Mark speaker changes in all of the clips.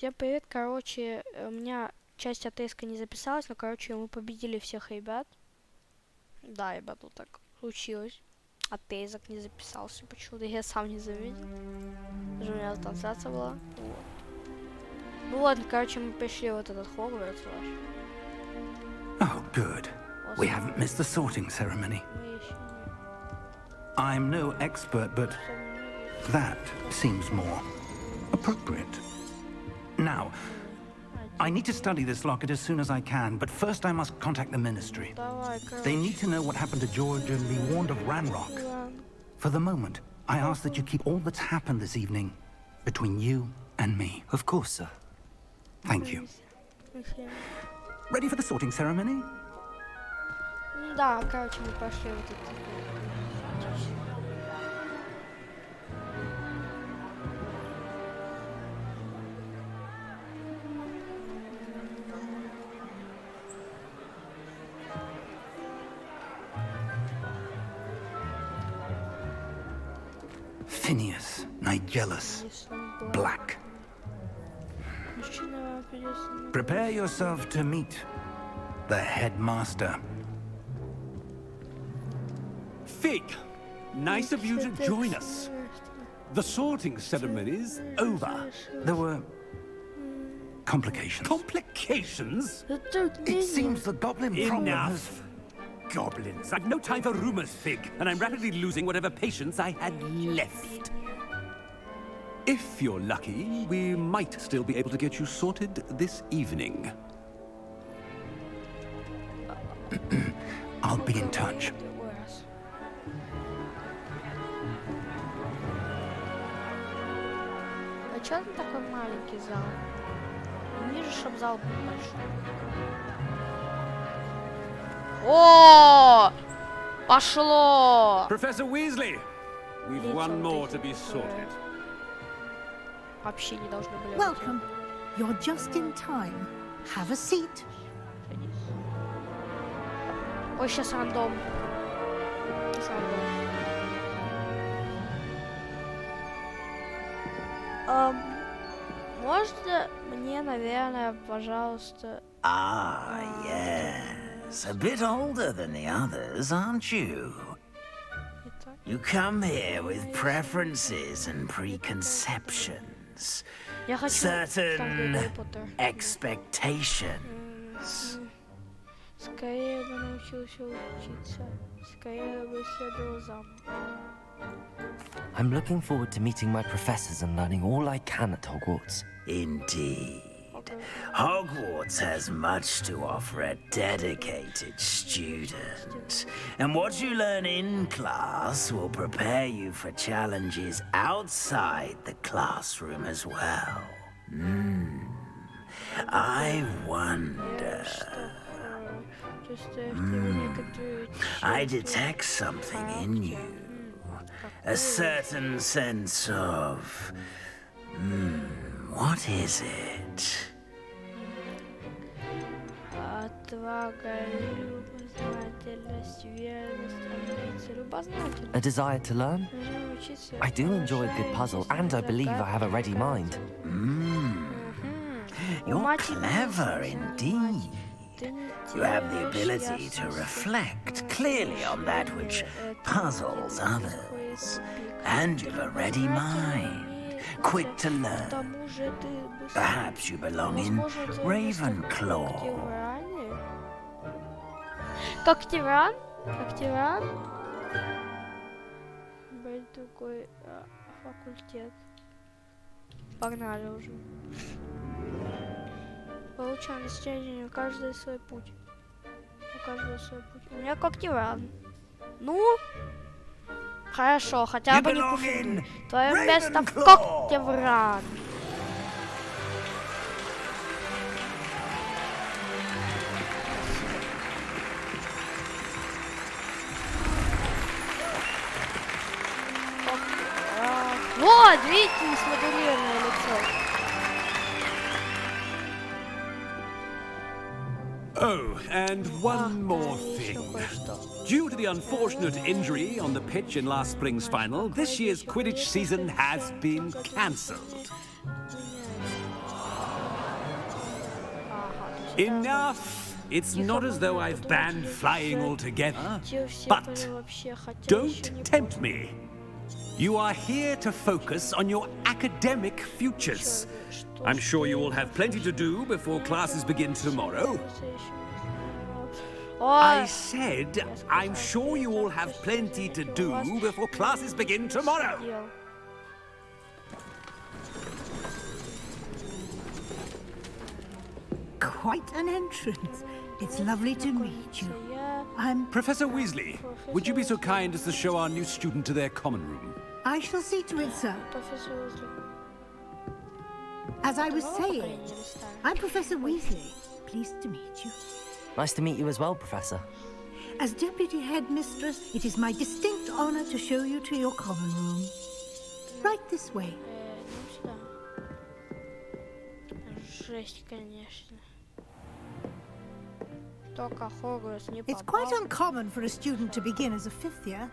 Speaker 1: Всем привет, короче, у меня часть АТС не записалась, но, короче, мы победили всех ребят. Да, ребят, вот так случилось. АТС не записался почему-то, я сам не заметил. Даже у меня трансляция была. Вот. Ну ладно, короче, мы пришли вот этот Хогвартс ваш.
Speaker 2: Oh, good. We haven't missed the sorting ceremony. I'm no expert, but that seems more appropriate. Now, I need to study this locket as soon as I can, but first I must contact the Ministry. They need to know what happened to George and be warned of Ranrock. For the moment, I ask that you keep all that's happened this evening between you and me.
Speaker 3: Of course, sir.
Speaker 2: Thank you. Ready for the sorting ceremony?
Speaker 1: Да, короче, мы пошли вот это.
Speaker 2: Phineas, Nigellus, Black. Prepare yourself to meet the headmaster.
Speaker 4: Fig, nice of you to join us. The sorting ceremony's over.
Speaker 2: There were complications.
Speaker 4: Complications?
Speaker 2: It seems the goblin problem has...
Speaker 4: Enough. Goblins. I've no time for rumors, Fig, and I'm rapidly losing whatever patience I had left. If you're lucky, we might still be able to get you sorted this evening.
Speaker 2: I'll be in touch.
Speaker 1: А чё там такой маленький зал? Ниже, чтоб зал был большой. О! Пошло!
Speaker 4: Professor Weasley, we've one more to be sorted.
Speaker 1: Вообще не должны были.
Speaker 5: Welcome. You're just in time. Have a seat.
Speaker 1: Ой, сейчас рандом. Сейчас рандом. Можно мне, наверное, пожалуйста...
Speaker 3: Ah, yes. A bit older than the others, aren't you? You come here with preferences and preconceptions.
Speaker 1: Я хочу
Speaker 3: Certain
Speaker 1: Гарри Поттер.
Speaker 3: expectations.
Speaker 1: Скорее бы научился учиться. Скорее бы следовал за мной.
Speaker 6: I'm looking forward to meeting my professors and learning all I can at Hogwarts.
Speaker 3: Indeed. Hogwarts has much to offer a dedicated student. And what you learn in class will prepare you for challenges outside the classroom as well. I wonder... I detect something in you. A certain sense of... what is it?
Speaker 1: Отвага, любознательность, верность, амбиция, любознательность.
Speaker 6: A desire to learn? I do enjoy a good puzzle, and I believe I have a ready mind.
Speaker 3: You're clever indeed. You have the ability to reflect clearly on that which puzzles others. And you've a ready mind, quick to learn. Perhaps you belong in Ravenclaw.
Speaker 1: Как тиран? Как тиран? Брать другой факультет. Погнали уже. Получаем достижение, у каждого свой путь. У каждого свой путь. У меня как тиран. Ну? Хорошо, хотя бы не пуфинду. Твое место в когтевран. Вот, видите, смоделированное лицо.
Speaker 4: Oh, and one more thing. Due to the unfortunate injury on the pitch in last spring's final, this year's Quidditch season has been cancelled. Enough! It's not as though I've banned flying altogether, but don't tempt me. You are here to focus on your academic futures. I'm sure you all have plenty to do before classes begin tomorrow. I said, I'm sure you all have plenty to do before classes begin tomorrow.
Speaker 5: Quite an entrance. It's lovely to meet you. I'm...
Speaker 4: Professor Weasley, would you be so kind as to show our new student to their common room?
Speaker 5: I shall see to it, sir. As I was saying, I'm Professor Weasley. Pleased to meet you.
Speaker 6: Nice to meet you as well, Professor.
Speaker 5: As Deputy Headmistress, it is my distinct honor to show you to your common room. Right this way.
Speaker 1: Жесть, конечно. Только Хогвартс не
Speaker 5: It's quite uncommon for a student to begin as a fifth year.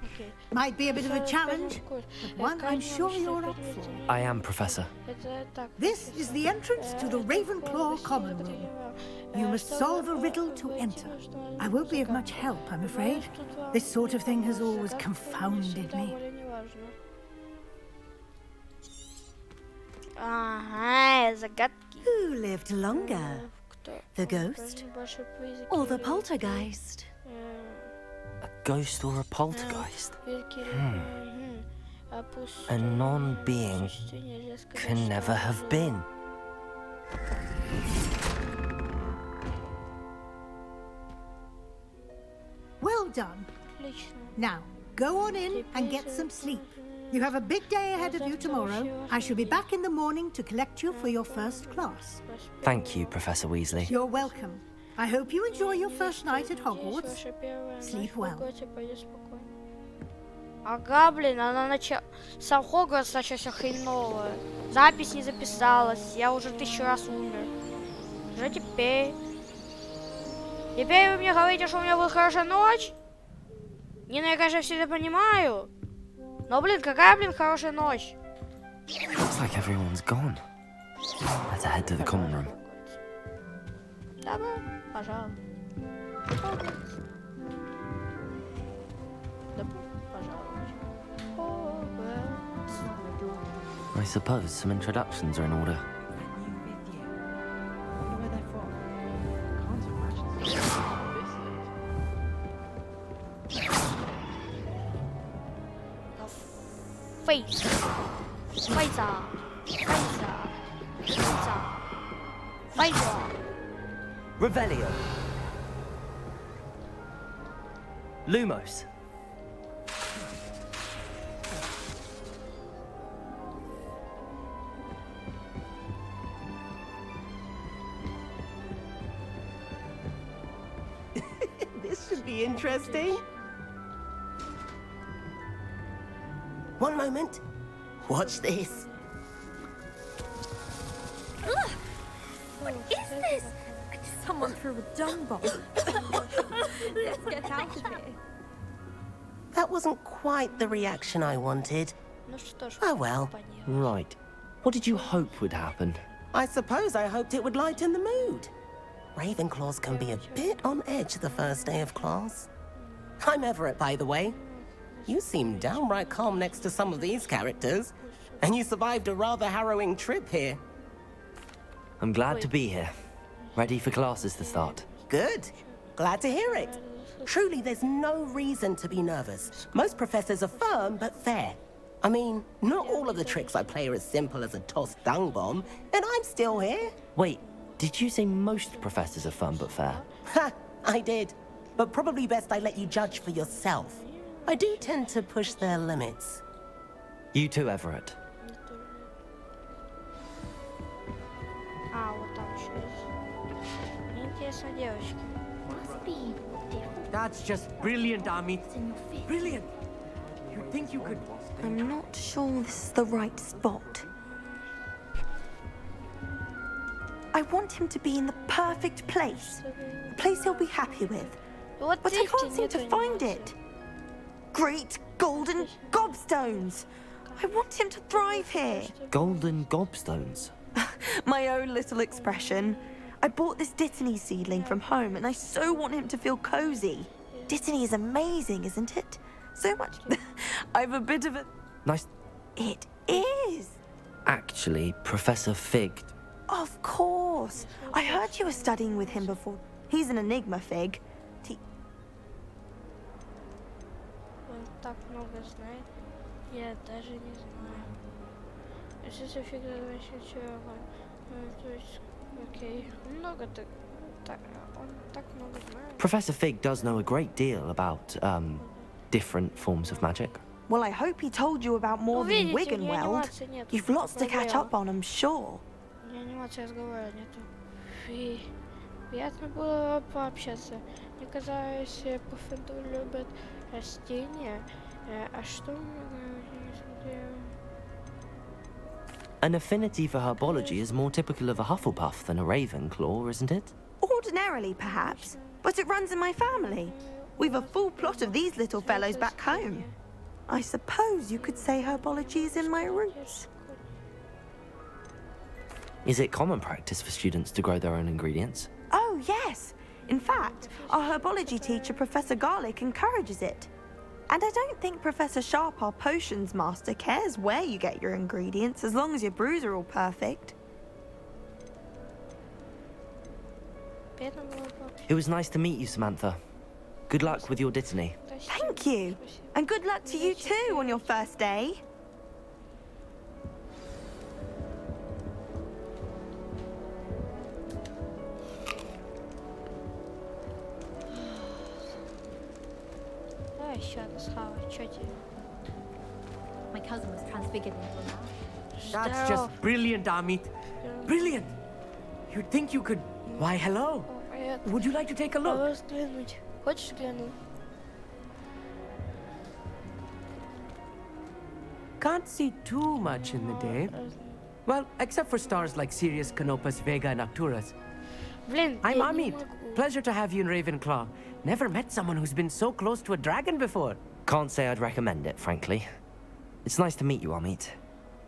Speaker 5: Might be a bit of a challenge, but one I'm sure you're up for.
Speaker 6: I am, Professor.
Speaker 5: This is the entrance to the Ravenclaw common room. You must solve a riddle to enter. I won't be of much help, I'm afraid. This sort of thing has always confounded me.
Speaker 1: Ага, загадки.
Speaker 7: Who lived longer? The ghost or the poltergeist?
Speaker 6: A ghost or a poltergeist? A non-being can never have been.
Speaker 5: Well done. Now, go on in and get some sleep. You have a big day ahead of you tomorrow. I shall be back in the morning to collect you for your first class.
Speaker 6: Thank you, Professor Weasley.
Speaker 5: You're welcome. I hope you enjoy your first night at Hogwarts. Sleep well.
Speaker 1: Ага, блин, она начала... Сам Хогвартс начался хреново. Запись не записалась. Я уже 1000 раз умер. Что теперь? Теперь вы мне говорите, что у меня будет хорошая ночь? Не, ну я, конечно, все это понимаю. Но, блин, какая, блин, хорошая ночь.
Speaker 6: Looks like everyone's gone. Let's head to the common room.
Speaker 1: Добро, пожалуйста. Добро, пожалуйста.
Speaker 6: I suppose some introductions are in order.
Speaker 1: Face. Phaser.
Speaker 6: Revelio. Lumos.
Speaker 8: This should be interesting. One moment. Watch this.
Speaker 7: What is this? Someone threw a dung bomb. Let's get out of here.
Speaker 8: That wasn't quite the reaction I wanted.
Speaker 1: Ну что ж,
Speaker 8: Oh well.
Speaker 6: Right. What did you hope would happen?
Speaker 8: I suppose I hoped it would lighten the mood. Ravenclaws can be a bit on edge the first day of class. I'm Everett, by the way. You seem downright calm next to some of these characters. And you survived a rather harrowing trip here.
Speaker 6: I'm glad to be here. Ready for classes to start.
Speaker 8: Good. Glad to hear it. Truly, there's no reason to be nervous. Most professors are firm but fair. I mean, not all of the tricks I play are as simple as a tossed dung bomb, and I'm still here.
Speaker 6: Wait, did you say most professors are fun but fair?
Speaker 8: Ha! I did. But probably best I let you judge for yourself. I do tend to push their limits.
Speaker 6: You too, Everett.
Speaker 1: А, вот там еще есть. Мне интересно, девочки.
Speaker 9: That's just brilliant, Amit. Brilliant. You'd think you could...
Speaker 7: I'm not sure this is the right spot. I want him to be in the perfect place. A place he'll be happy with.
Speaker 1: Вот
Speaker 7: But I
Speaker 1: видите,
Speaker 7: can't seem
Speaker 1: нету
Speaker 7: to find
Speaker 1: анимации.
Speaker 7: it. Great golden gobstones. I want him to thrive here.
Speaker 6: Golden gobstones.
Speaker 7: My own little expression.
Speaker 10: I bought this Dittany seedling from home and I so want him to feel cozy. Dittany is amazing, isn't it? So much... I've a bit of a...
Speaker 6: Nice.
Speaker 10: It is.
Speaker 6: Actually, Professor Fig...
Speaker 10: Of course. I heard you were studying with him before. He's an enigma, Fig.
Speaker 1: Он так много знает. Я даже не знаю. Если Фиг значит чего? То есть, окей. Много так. Он так много знает.
Speaker 6: Professor Fig does know a great deal about, different forms of magic.
Speaker 10: Well, I hope he told you about more than Wiggenweld. You've lots to catch up on, I'm sure.
Speaker 1: У меня анимации разговора нету. Фи. Приятно было пообщаться. Мне казалось, Пуффендуй любит растения. А что
Speaker 6: An affinity for herbology is more typical of a Hufflepuff than a Ravenclaw, isn't it?
Speaker 10: Ordinarily, perhaps, but it runs in my family. We've a full plot of these little fellows back home. I suppose you could say herbology is in my roots.
Speaker 6: Is it common practice for students to grow their own ingredients?
Speaker 10: Oh, yes. In fact, our herbology teacher, Professor Garlick, encourages it. And I don't think Professor Sharp, our potions master, cares where you get your ingredients as long as your brews are all perfect.
Speaker 6: It was nice to meet you, Samantha. Good luck with your Dittany.
Speaker 10: Thank you. And good luck to you too on your first day.
Speaker 7: My cousin was transfigured into a mouse.
Speaker 9: That's just brilliant, Amit. Brilliant. You'd think you could... Why, hello. Would you like to take a look?
Speaker 1: Хочешь взглянуть?
Speaker 9: Can't see too much in the day. Well, except for stars like Sirius, Canopus, Vega, and Arcturus.
Speaker 1: Блин,
Speaker 9: I'm Amit. Pleasure to have you in Ravenclaw. Never met someone who's been so close to a dragon before.
Speaker 6: Can't say I'd recommend it, frankly. It's nice to meet you, Amit.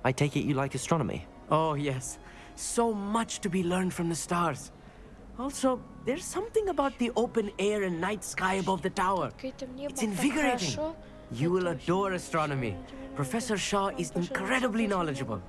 Speaker 6: I take it you like astronomy?
Speaker 9: Oh, yes. So much to be learned from the stars. Also, there's something about the open air and night sky above the tower. It's invigorating. You will adore astronomy. Professor Shaw is incredibly knowledgeable.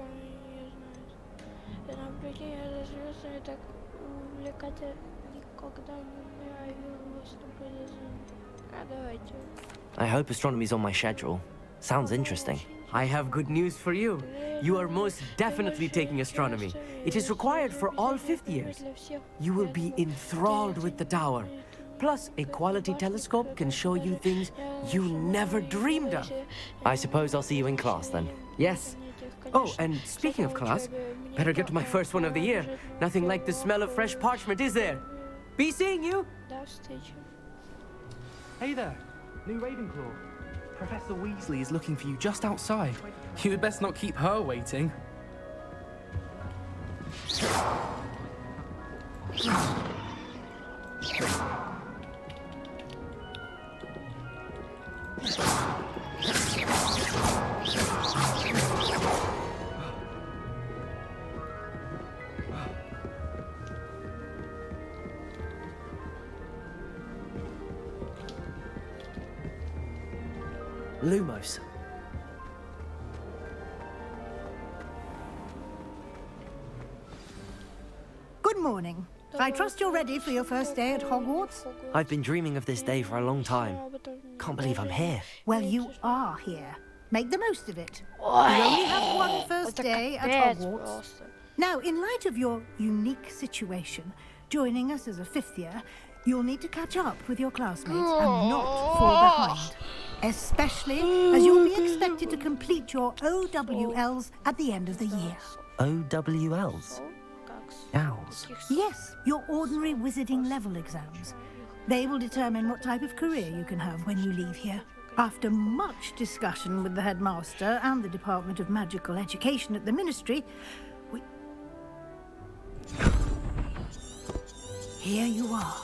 Speaker 6: I hope astronomy's on my schedule. Sounds interesting.
Speaker 9: I have good news for you. You are most definitely taking astronomy. It is required for all 5th years. You will be enthralled with the tower. Plus, a quality telescope can show you things you never dreamed of.
Speaker 6: I suppose I'll see you in class then.
Speaker 9: Yes. Oh, and speaking of class, better get to my first one of the year. Nothing like the smell of fresh parchment, is there? Be seeing you.
Speaker 11: Hey there, new Ravenclaw. Professor Weasley is looking for you just outside. You'd best not keep her waiting.
Speaker 6: Lumos.
Speaker 5: Good morning. I trust you're ready for your first day at Hogwarts?
Speaker 6: I've been dreaming of this day for a long time. Can't believe I'm here.
Speaker 5: Well, you are here. Make the most of it. You only have one first day at Hogwarts. Now, in light of your unique situation, joining us as a 5th year, you'll need to catch up with your classmates and not fall behind. Especially as you'll be expected to complete your OWLs at the end of the year.
Speaker 6: OWLs? Owls?
Speaker 5: Yes, your ordinary wizarding level exams. They will determine what type of career you can have when you leave here. After much discussion with the headmaster and the Department of Magical Education at the Ministry, here you are.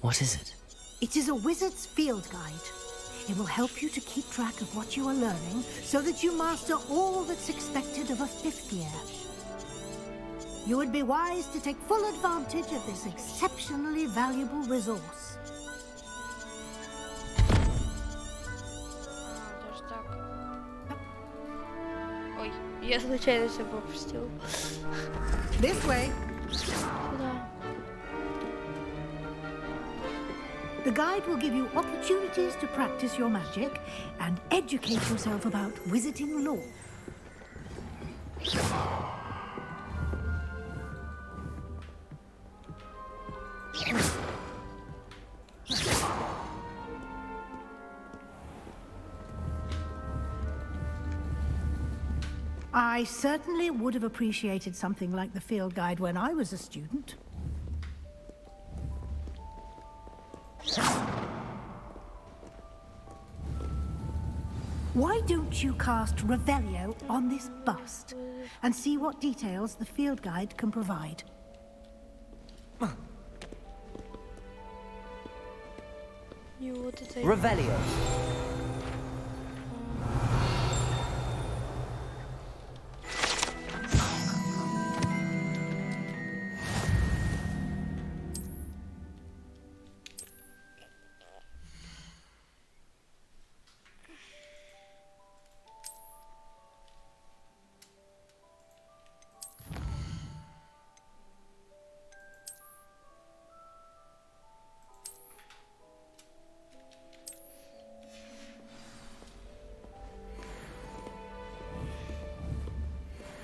Speaker 6: What is it?
Speaker 5: It is a wizard's field guide. It will help you to keep track of what you are learning so that you master all that's expected of a 5th year. You would be wise to take full advantage of this exceptionally valuable resource.
Speaker 1: Даже так. Ой, я случайно все пропустил.
Speaker 5: This way.
Speaker 1: Сюда.
Speaker 5: The guide will give you opportunities to practice your magic and educate yourself about wizarding lore. I certainly would have appreciated something like the field guide when I was a student. Why don't you cast Revelio on this bust and see what details the field guide can provide?
Speaker 6: Revelio.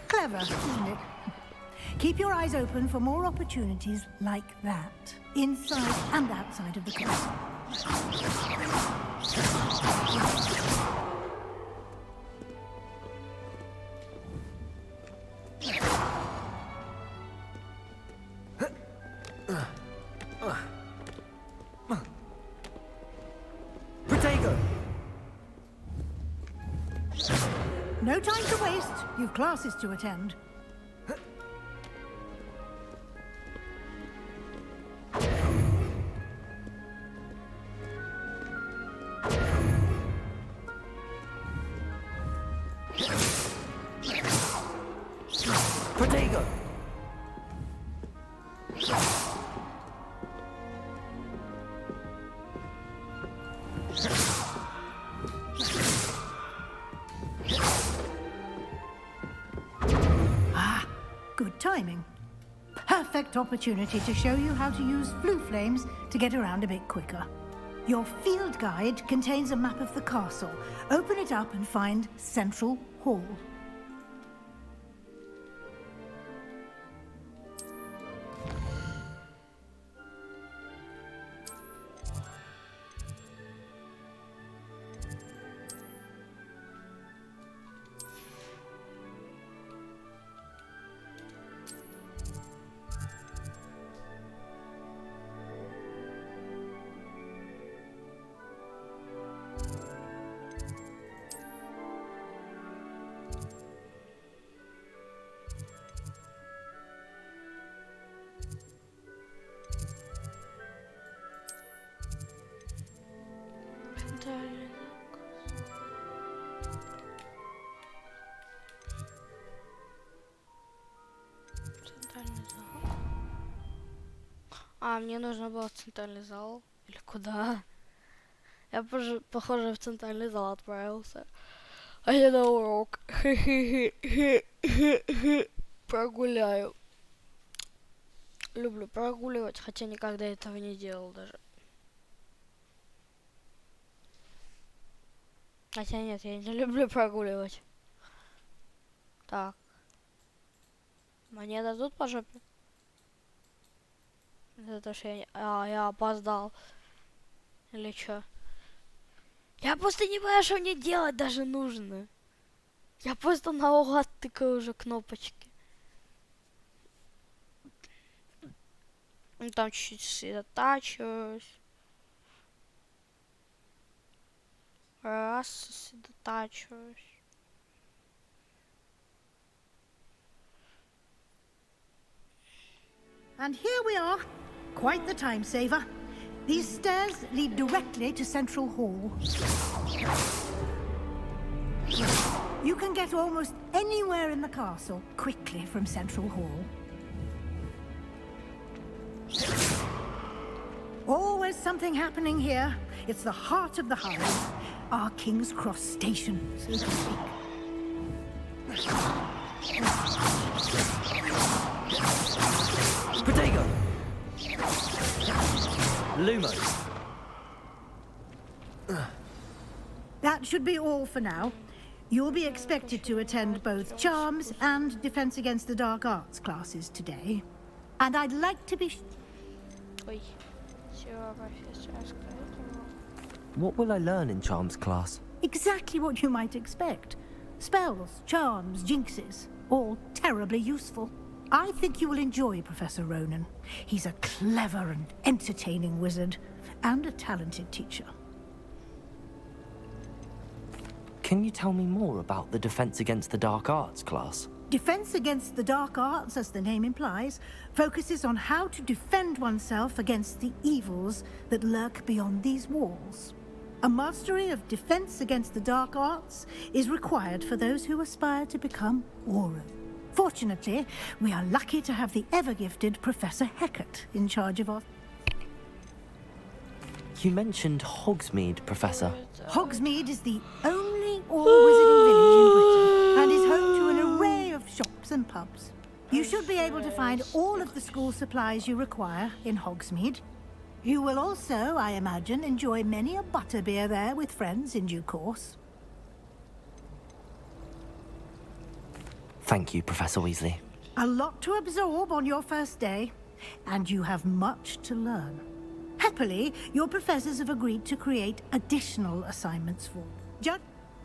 Speaker 5: Clever, isn't it? Keep your eyes open for more opportunities like that, inside and outside of the castle.
Speaker 9: Protego!
Speaker 5: No time to waste. You've classes to attend.
Speaker 9: Protego!
Speaker 5: Good timing. Perfect opportunity to show you how to use flue flames to get around a bit quicker. Your field guide contains a map of the castle. Open it up and find Central Hall.
Speaker 1: Центральный зал. А, мне нужно было в центральный зал. Или куда? Я, похоже, в центральный зал отправился. А я на урок. Прогуляю. Люблю прогуливать, хотя никогда этого не делал даже. Хотя нет, я не люблю прогуливать. Так. Мне дадут по жопе? За то, что я опоздал. Или чё? Я просто не понимаю, что мне делать даже нужно. Я просто наугад тыкаю уже кнопочки. Ну, там чуть-чуть сосредотачиваюсь. Раз, сосредотачиваюсь.
Speaker 5: And here we are. Quite the time saver. These stairs lead directly to Central Hall. You can get almost anywhere in the castle quickly from Central Hall. Always something happening here. It's the heart of the Hive, our King's Cross station, so to speak.
Speaker 6: Protego! Lumos.
Speaker 5: That should be all for now. You'll be expected to attend both Charms and Defense Against the Dark Arts classes today. And I'd like to be...
Speaker 6: What will I learn in Charms class?
Speaker 5: Exactly what you might expect. Spells, charms, jinxes, all terribly useful. I think you will enjoy Professor Ronan. He's a clever and entertaining wizard, and a talented teacher.
Speaker 6: Can you tell me more about the Defense Against the Dark Arts class?
Speaker 5: Defense Against the Dark Arts, as the name implies, focuses on how to defend oneself against the evils that lurk beyond these walls. A mastery of Defense Against the Dark Arts is required for those who aspire to become Auror. Fortunately, we are lucky to have the ever-gifted Professor Hecat in charge of our...
Speaker 6: You mentioned Hogsmeade, Professor.
Speaker 5: Hogsmeade is the only all-wizarding village in Britain and is home to an array of shops and pubs. You should be able to find all of the school supplies you require in Hogsmeade. You will also, I imagine, enjoy many a butterbeer there with friends in due course.
Speaker 6: Thank you, Professor Weasley.
Speaker 5: A lot to absorb on your first day, and you have much to learn. Happily, your professors have agreed to create additional assignments for you.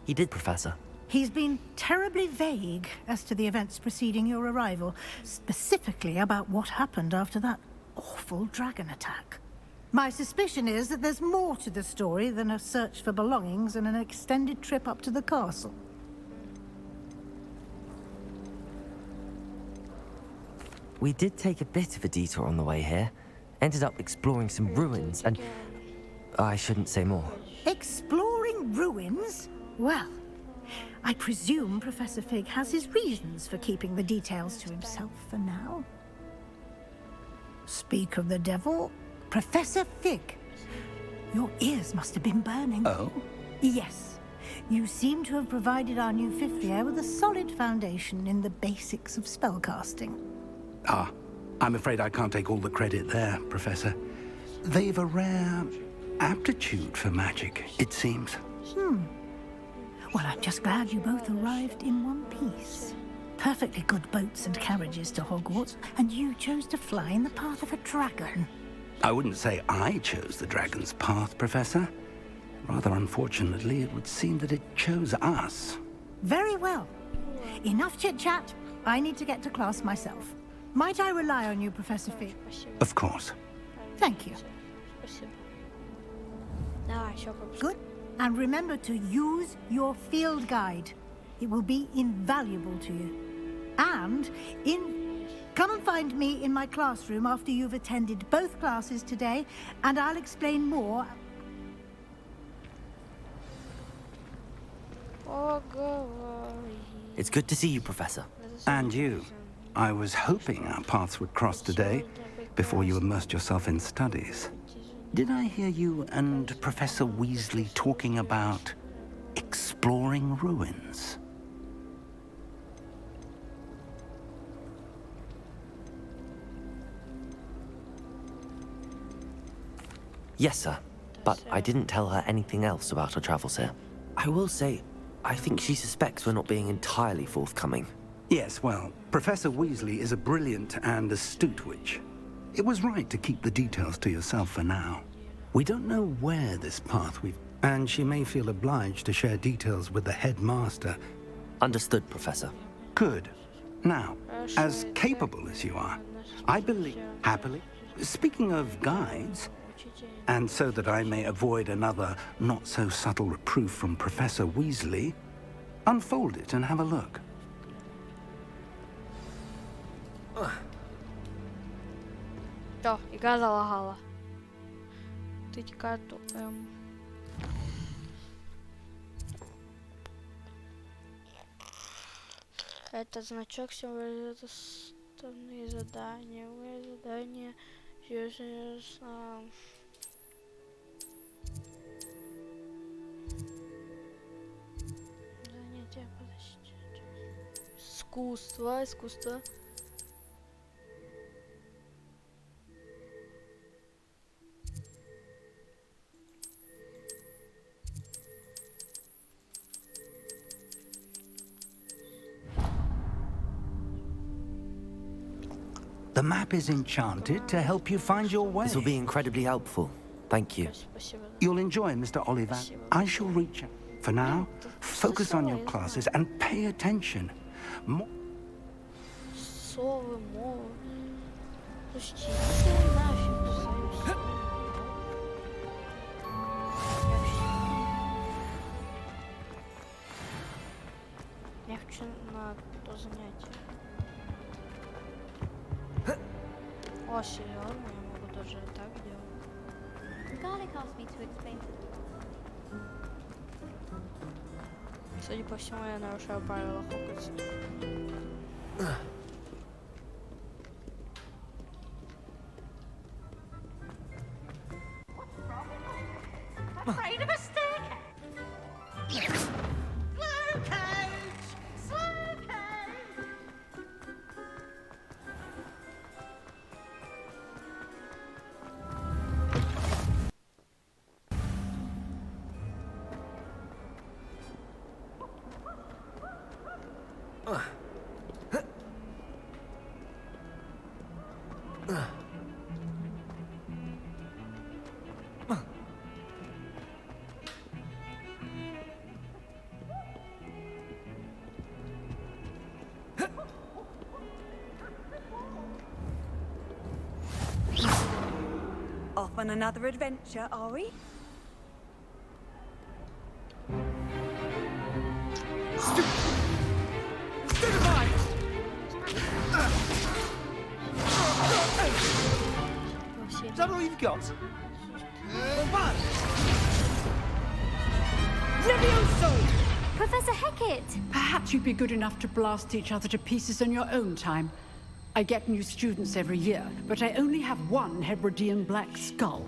Speaker 6: He did, Professor.
Speaker 5: He's been terribly vague as to the events preceding your arrival, specifically about what happened after that awful dragon attack. My suspicion is that there's more to the story than a search for belongings and an extended trip up to the castle.
Speaker 6: We did take a bit of a detour on the way here. Ended up exploring some ruins and... I shouldn't say more.
Speaker 5: Exploring ruins? Well, I presume Professor Fig has his reasons for keeping the details to himself for now. Speak of the devil, Professor Fig. Your ears must have been burning.
Speaker 2: Oh?
Speaker 5: Yes. You seem to have provided our new fifth year with a solid foundation in the basics of spellcasting.
Speaker 2: Ah, I'm afraid I can't take all the credit there, Professor. They've a rare aptitude for magic, it seems.
Speaker 5: Well, I'm just glad you both arrived in one piece. Perfectly good boats and carriages to Hogwarts, and you chose to fly in the path of a dragon.
Speaker 2: I wouldn't say I chose the dragon's path, Professor. Rather unfortunately, it would seem that it chose us.
Speaker 5: Very well. Enough chit-chat. I need to get to class myself. Might I rely on you, Professor Fig?
Speaker 2: Of course.
Speaker 5: Thank you. Good. And remember to use your field guide. It will be invaluable to you. And come and find me in my classroom after you've attended both classes today, and I'll explain more.
Speaker 6: It's good to see you, Professor.
Speaker 2: And you. I was hoping our paths would cross today, before you immersed yourself in studies. Did I hear you and Professor Weasley talking about exploring ruins?
Speaker 6: Yes, sir. But I didn't tell her anything else about her travels here. I will say, I think she suspects we're not being entirely forthcoming.
Speaker 2: Yes, well, Professor Weasley is a brilliant and astute witch. It was right to keep the details to yourself for now. We don't know where this path and she may feel obliged to share details with the headmaster.
Speaker 6: Understood, Professor.
Speaker 2: Good. Now, as capable as you are, I believe, happily, speaking of guides, and so that I may avoid another not-so-subtle reproof from Professor Weasley, unfold it and have a look.
Speaker 1: Ó, igaz a Lahala. Открыть карту М. Это значок символизирует основные задания. Задание занятие подождите. Искусство.
Speaker 2: The map is enchanted to help you find your way.
Speaker 6: This will be incredibly helpful. Thank you.
Speaker 2: You'll enjoy, Mr. Oliver. I shall reach out. For now, focus on your classes and pay attention.
Speaker 1: Совы, мовы. Слушайте, я нафиг союз. Я хочу на то занятие. О, серьезно, я могу даже так делать.
Speaker 7: Garlic asked me to explain to
Speaker 1: Судя по всему, я нарушаю правила Хогвартса.
Speaker 12: Afraid of a staircase. Slow coach! Slow coach!
Speaker 13: Off on another adventure, are we?
Speaker 11: Is that all you've got?
Speaker 7: Professor Hecat!
Speaker 5: Perhaps you'd be good enough to blast each other to pieces in your own time. I get new students every year, but I only have one Hebridean black skull.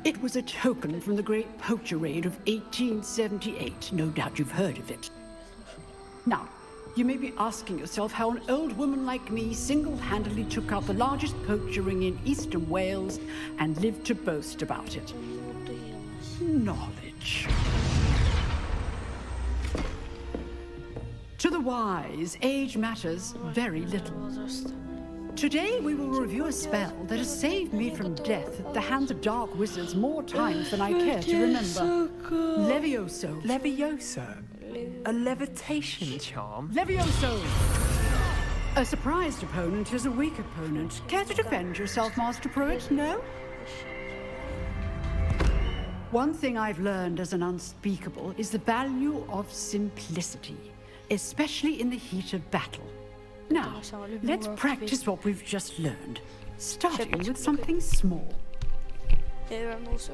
Speaker 5: It was a token from the Great Poacher Raid of 1878. No doubt you've heard of it. Now, you may be asking yourself how an old woman like me single-handedly took out the largest poacher ring in eastern Wales and lived to boast about it. Knowledge. To the wise, age matters very little. Today we will review a spell that has saved me from death at the hands of dark wizards more times than I care to remember. Levioso.
Speaker 9: Levioso? A levitation charm?
Speaker 5: Levioso! A surprised opponent is a weak opponent. Care to defend yourself, Master Pruitt? No? One thing I've learned as an unspeakable is the value of simplicity, especially in the heat of battle. Now, let's practice what we've just learned, starting with something small.
Speaker 1: Я вернулся.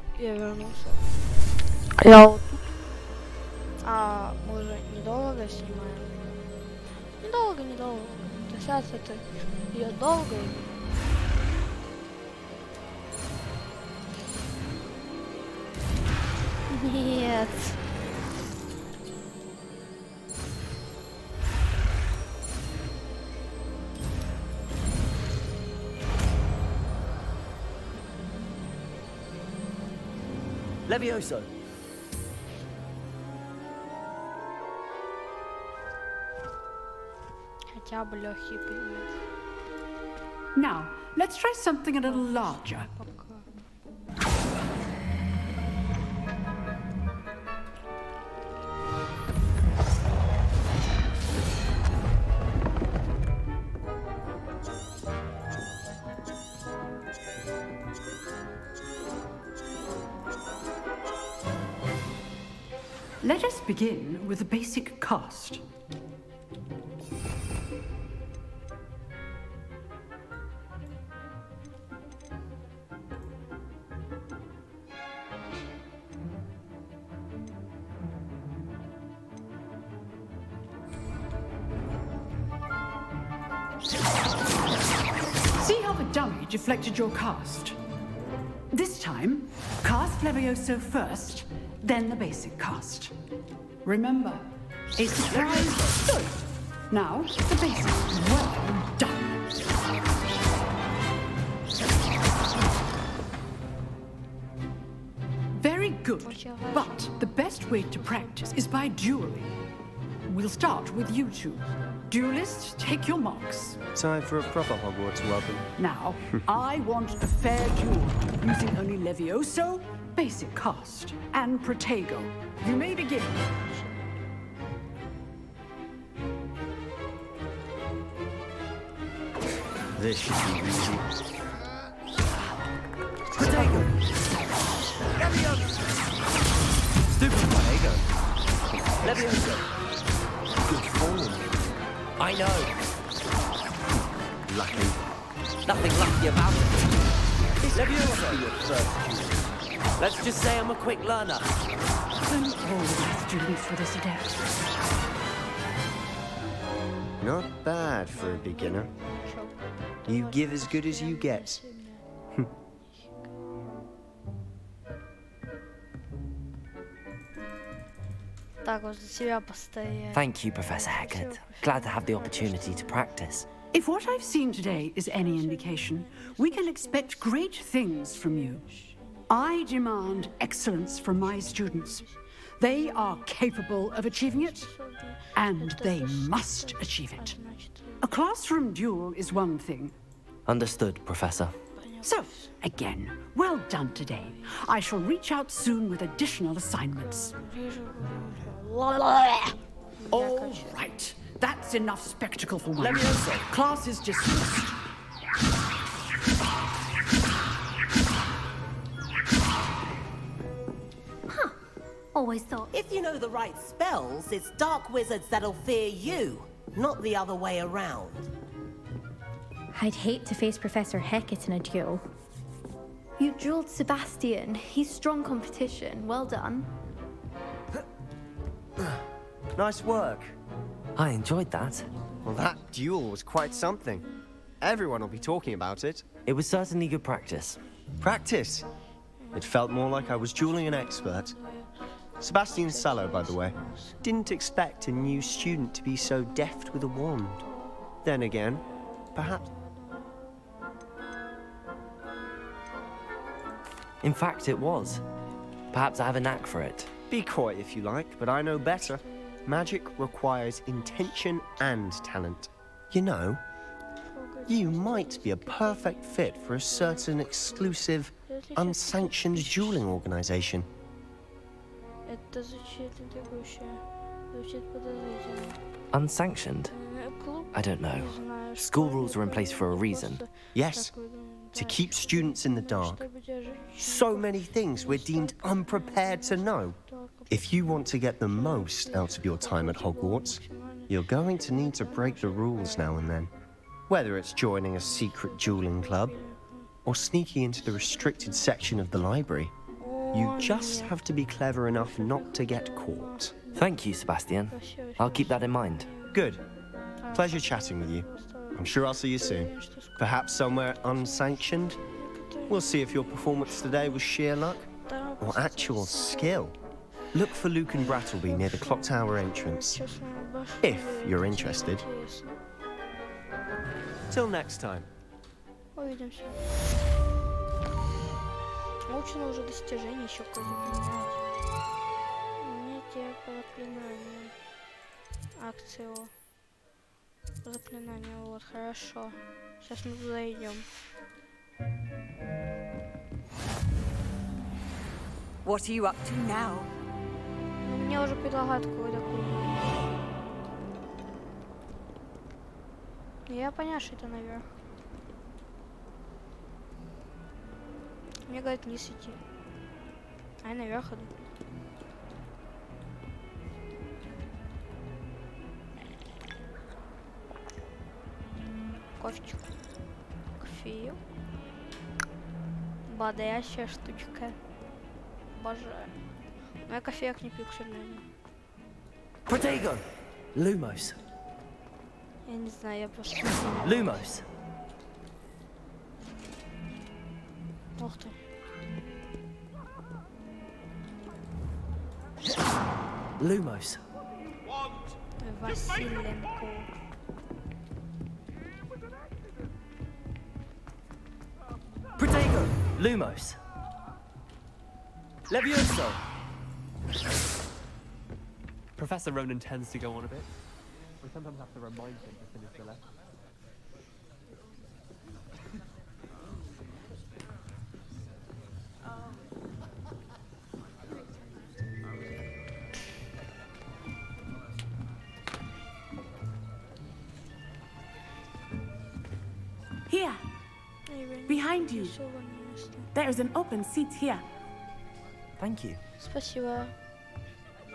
Speaker 1: Я вот тут. Мы уже недолго снимаем. Недолго. Сейчас это идет долго. Нет.
Speaker 6: Levioso.
Speaker 1: Хотя бы легкий предмет.
Speaker 5: Now, let's try something a little larger. Let us begin with the basic cast.
Speaker 14: deflected your cast. This time, cast Levioso first, then the basic cast. Remember, a surprise. Good. Now, the basic. Well done. Very good. But the best way to practice is by dueling. We'll start with you two. Duelists, take your marks.
Speaker 15: Time for a proper Hogwarts welcome.
Speaker 14: Now, I want a fair duel, using only Levioso, basic cast, and Protego. You may begin.
Speaker 15: This should be easy.
Speaker 6: Protego! Stupid Protego! Levioso! Good form. I know.
Speaker 15: Lucky.
Speaker 6: Nothing lucky about it.
Speaker 15: Levioso! Your first.
Speaker 6: Let's just say I'm a quick learner.
Speaker 14: Don't all of my students for this adept.
Speaker 15: Not bad for a beginner. You give as good as you get.
Speaker 6: Thank you, Professor Hecat. Glad to have the opportunity to practice.
Speaker 14: If what I've seen today is any indication, we can expect great things from you. I demand excellence from my students. They are capable of achieving it, and they must achieve it. A classroom duel is one thing.
Speaker 6: Understood, Professor.
Speaker 14: So, again, well done today. I shall reach out soon with additional assignments. All right. That's enough spectacle for one. Class is dismissed.
Speaker 7: Always thought.
Speaker 8: If you know the right spells, it's dark wizards that'll fear you, not the other way around.
Speaker 16: I'd hate to face Professor Hecat in a duel. You drilled Sebastian. He's strong competition. Well done.
Speaker 15: Nice work.
Speaker 6: I enjoyed that.
Speaker 15: Well, that duel was quite something. Everyone will be talking about it.
Speaker 6: It was certainly good practice.
Speaker 15: Practice? It felt more like I was dueling an expert. Sebastian Sallow, by the way. Didn't expect a new student to be so deft with a wand. Then again, perhaps...
Speaker 6: In fact, it was. Perhaps I have a knack for it.
Speaker 15: Be coy if you like, but I know better. Magic requires intention and talent. You know, you might be a perfect fit for a certain exclusive, unsanctioned dueling organization.
Speaker 6: Unsanctioned? I don't know. School rules are in place for a reason.
Speaker 15: Yes, to keep students in the dark. So many things we're deemed unprepared to know. If you want to get the most out of your time at Hogwarts, you're going to need to break the rules now and then. Whether it's joining a secret dueling club, or sneaking into the restricted section of the library, you just have to be clever enough not to get caught.
Speaker 6: Thank you, Sebastian. I'll keep that in mind.
Speaker 15: Good. Pleasure chatting with you. I'm sure I'll see you soon. Perhaps somewhere unsanctioned? We'll see if your performance today was sheer luck or actual skill. Look for Luke and Brattleby near the Clock Tower entrance, if you're interested. Till next time.
Speaker 1: Увидимся. Научено уже достижение еще какое-то поменять. Унятие по заклинаниям. Акцию. Заклинание, вот, хорошо. Сейчас мы туда идем.
Speaker 13: What are you up to now?
Speaker 1: Мне уже предлагают какой-то хуйню. Я понял, что это наверх. Мне говорят вниз идти. А я наверх иду. Кофечку. Кофею. Бодрящая штучка. Обожаю. Но я кофеек не пью, к сожалению.
Speaker 6: Protego! Lumos.
Speaker 1: Я не знаю, я просто...
Speaker 6: Lumos.
Speaker 1: Ух ты.
Speaker 9: Lumos.
Speaker 1: Василенко.
Speaker 9: Protego. Lumos. Levioso.
Speaker 11: Professor Ronan tends to go on a bit. We sometimes have to remind him to finish the lesson.
Speaker 17: Here, behind you. There is an open seat here.
Speaker 9: Thank you.
Speaker 1: Спасибо.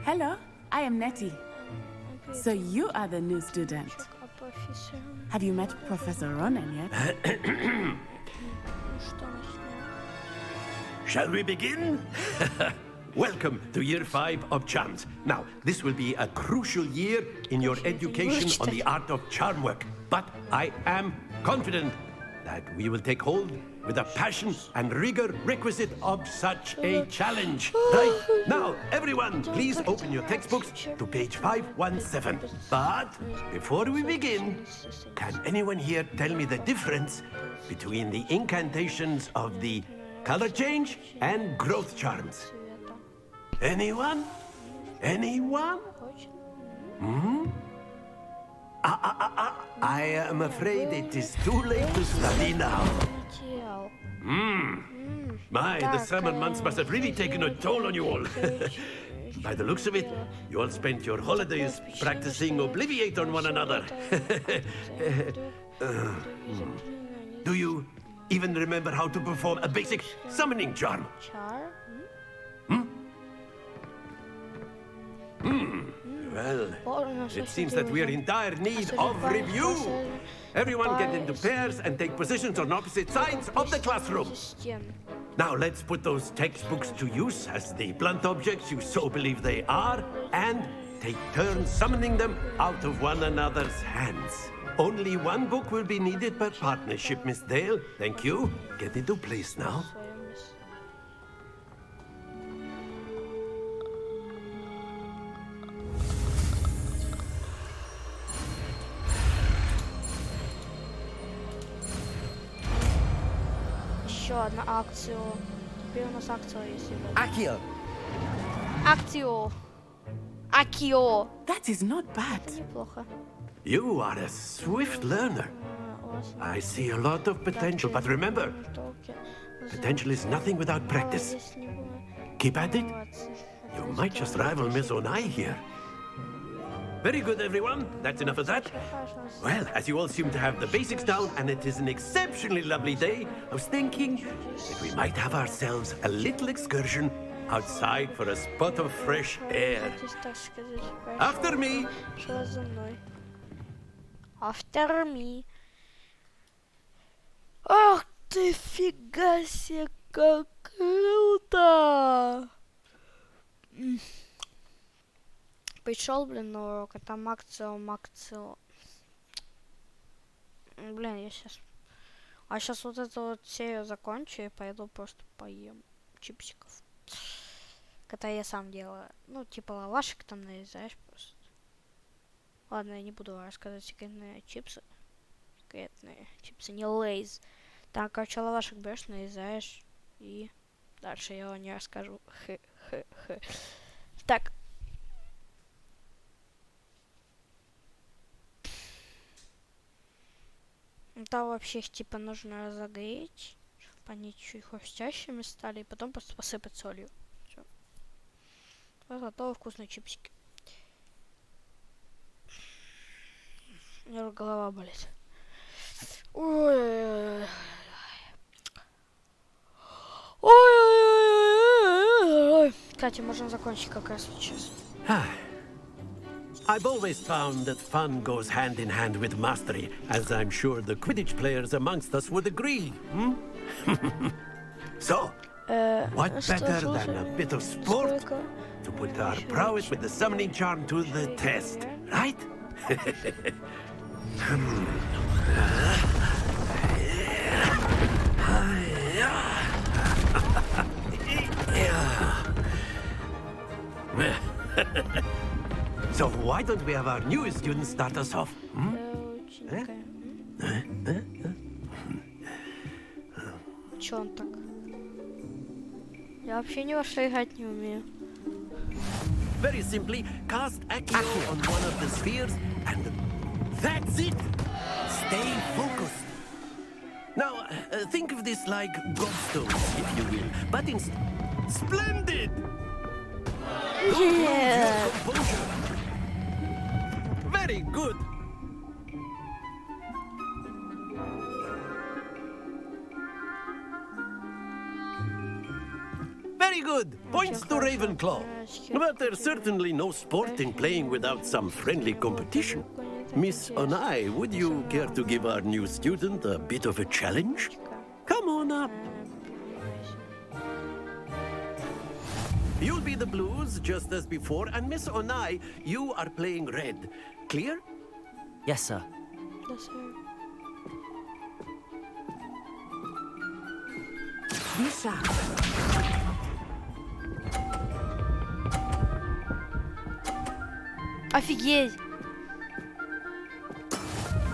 Speaker 17: Hello, I am Nettie. So you are the new student. Have you met Professor Ronan yet?
Speaker 18: Shall we begin? Welcome to Year 5 of Charms. Now, this will be a crucial year in your education on the art of charm work. But I am confident that we will take hold with the passion and rigor requisite of such a challenge. Right, now, everyone, please open your textbooks to page 517. But before we begin, can anyone here tell me the difference between the incantations of the color change and growth charms? Anyone? Anyone? Hmm? I am afraid it is too late to study now. The summer months must have really taken a toll on you all. By the looks of it, you all spent your holidays practicing Obliviate on one another. Do you even remember how to perform a basic summoning charm? Well, it seems that we are in dire need of review. Everyone get into pairs and take positions on opposite sides of the classroom. Now let's put those textbooks to use as the blunt objects you so believe they are, and take turns summoning them out of one another's hands. Only one book will be needed per partnership, Miss Dale. Thank you. Get into place now.
Speaker 1: Еще одна акцию. Теперь у нас акция есть.
Speaker 9: Accio.
Speaker 1: Акцио. Акио.
Speaker 17: That is not bad.
Speaker 1: Неплохо.
Speaker 18: You are a swift learner. I see a lot of potential, but remember, potential is nothing without practice. Keep at it. You might just rival Miss Onai here. Very good, everyone. That's enough of that. Well, as you all seem to have the basics down, and it is an exceptionally lovely day, I was thinking that we might have ourselves a little excursion outside for a spot of fresh air. After me.
Speaker 1: After me. Ах ты, фига себе, как круто! Пришел, блин, на урок, а там акцио. Блин, я сейчас... А сейчас вот эту вот серию закончу и пойду просто поем чипсиков. Которые я сам делаю. Ну, типа лавашек там нарезаешь просто. Ладно, я не буду рассказывать секретные чипсы. Секретные чипсы, не лейз. Там, короче, лавашек берешь, нарезаешь. И дальше я его не расскажу. Так. Там вообще их типа нужно разогреть, чтобы они чуть хрустящими стали, и потом просто посыпать солью. Все. Вот готовы вкусные чипсики. У меня голова болит. Ой. Кстати, можно закончить как раз сейчас.
Speaker 18: I've always found that fun goes hand in hand with mastery, as I'm sure the Quidditch players amongst us would agree. So, what better than a bit of sport to put our prowess with the summoning charm to the test, right? don't we have our newest student start us off?
Speaker 1: Чё он так? Я вообще ни во что играть не умею.
Speaker 18: Very simply, cast Accio on one of the spheres, and that's it! Stay focused. Now, think of this like gobstones, if you will, but instead... Splendid!
Speaker 1: Yeah.
Speaker 18: Composure. Very good. Very good. Points to Ravenclaw. But there's certainly no sport in playing without some friendly competition. Miss Onai, would you care to give our new student a bit of a challenge? Come on up. You'll be the blues, just as before, and Miss Onai, you are playing red. Clear?
Speaker 6: Yes, sir.
Speaker 1: Yes, sir.
Speaker 17: Lisa.
Speaker 1: Офигеть!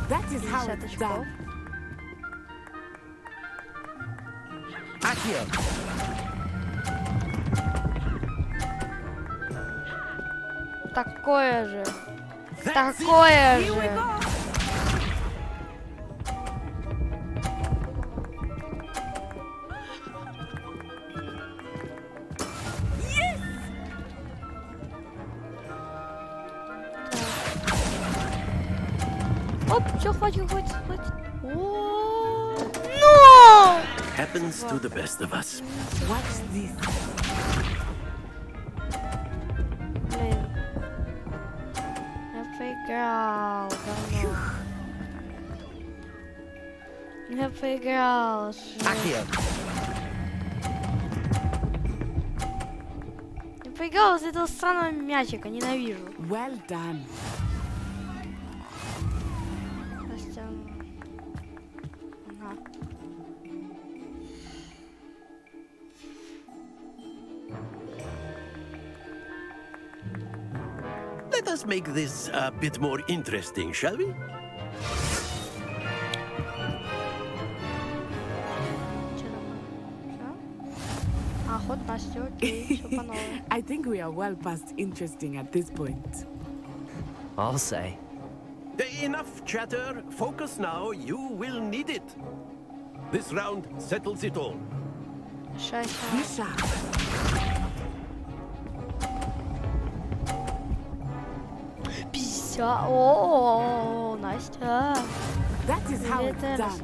Speaker 17: That is how it's done.
Speaker 6: Accio.
Speaker 1: Такое же. Такое же. Оп, все, хватит. No!
Speaker 18: Happens to the best of us.
Speaker 17: Watch this.
Speaker 1: Блин. Я проиграл, говно. Я проиграл.
Speaker 6: Accio.
Speaker 1: Я проиграл из-за этого странного мячика, ненавижу.
Speaker 17: Well done.
Speaker 18: Let us make this a bit more interesting, shall we?
Speaker 17: I think we are well past interesting at this point.
Speaker 6: I'll say.
Speaker 18: Enough chatter. Focus now. You will need it. This round settles it all.
Speaker 17: Lisa.
Speaker 1: О, Настя.
Speaker 17: That is how it's done.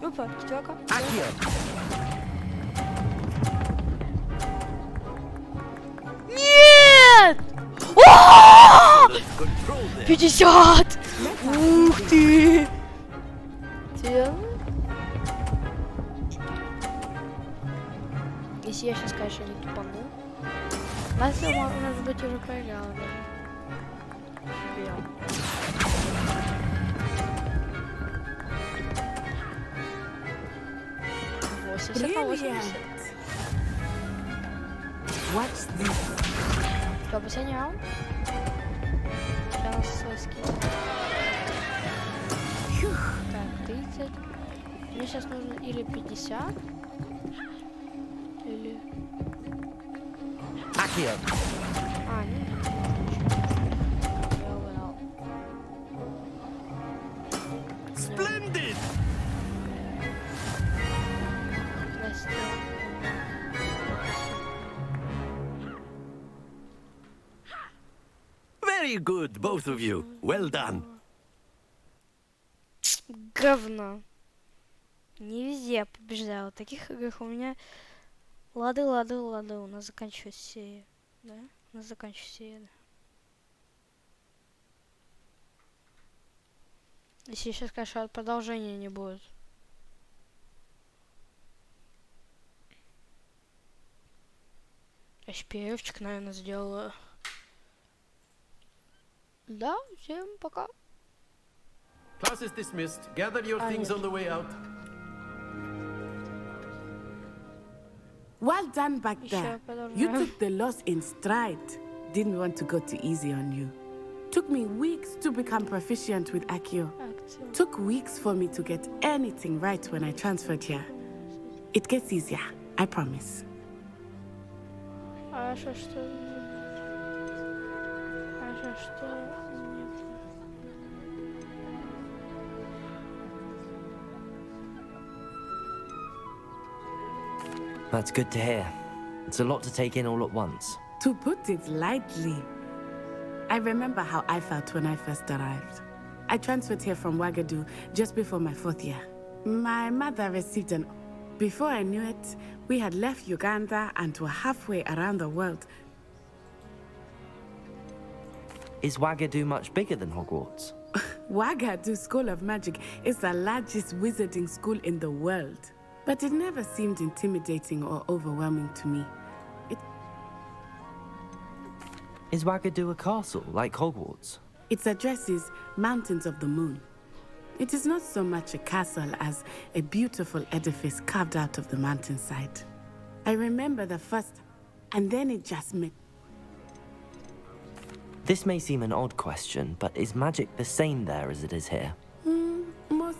Speaker 1: Опа, четверка. Нет! 50! Ух ты! Если я сейчас, конечно, не тупану. Настя у нас быть уже проиграла даже.
Speaker 17: Watch this.
Speaker 1: Что, последний раунд? Для нас свой скилл. Так, 30. Мне сейчас нужно или 50, или...
Speaker 6: Accio.
Speaker 1: А, нет. Я угадал.
Speaker 18: Splendid! Very good, both of you. Well done.
Speaker 1: Говно. Не везде побеждаю. В таких играх у меня... Лады. У нас заканчивается серия. Да? У нас заканчивается серия, да. Если сейчас, конечно, продолжения не будет. Я перерывчик, наверное, сделаю. Да, всем пока.
Speaker 18: Class is dismissed. Gather your things on the way out.
Speaker 17: Well done back there. You took the loss in stride. didn't want to go too easy on you. Took me weeks to become proficient with Accio. Took weeks for me to get anything right when I transferred here. It gets easier, I promise.
Speaker 6: That's good to hear. It's a lot to take in all at once.
Speaker 17: To put it lightly, I remember how I felt when I first arrived. I transferred here from Wagadu just before my 4th year. My mother received an... Before I knew it, we had left Uganda and were halfway around the world.
Speaker 6: Is Wagadu much bigger than Hogwarts?
Speaker 17: Wagadu School of Magic is the largest wizarding school in the world. But it never seemed intimidating or overwhelming to me.
Speaker 6: Is Wagadu a castle, like Hogwarts?
Speaker 17: Its address is Mountains of the Moon. It is not so much a castle as a beautiful edifice carved out of the mountainside. I remember the first, and then it just met.
Speaker 6: This may seem an odd question, but is magic the same there as it is here?
Speaker 17: Most...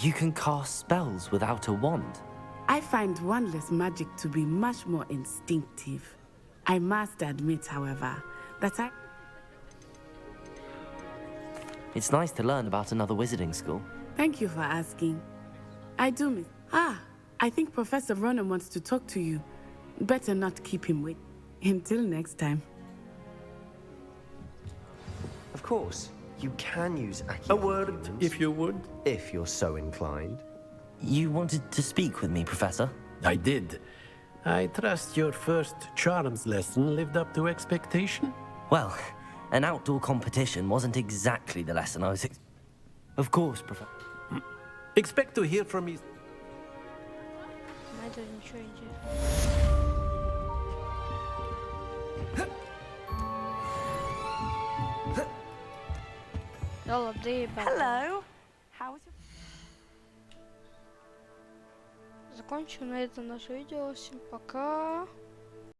Speaker 6: You can cast spells without a wand.
Speaker 17: I find wandless magic to be much more instinctive. I must admit, however, that
Speaker 6: It's nice to learn about another wizarding school.
Speaker 17: Thank you for asking. I do miss... I think Professor Ronan wants to talk to you. Better not keep him waiting. Until next time.
Speaker 15: Of course, you can use Accio.
Speaker 18: A word, if you would.
Speaker 15: If you're so inclined.
Speaker 6: You wanted to speak with me, Professor?
Speaker 18: I did. I trust your first charms lesson lived up to expectation?
Speaker 6: Well, an outdoor competition wasn't exactly the lesson I was Of course, Professor.
Speaker 18: Expect to hear from me.
Speaker 10: Hello. How was your...
Speaker 1: Закончим на этом наше видео. Всем пока.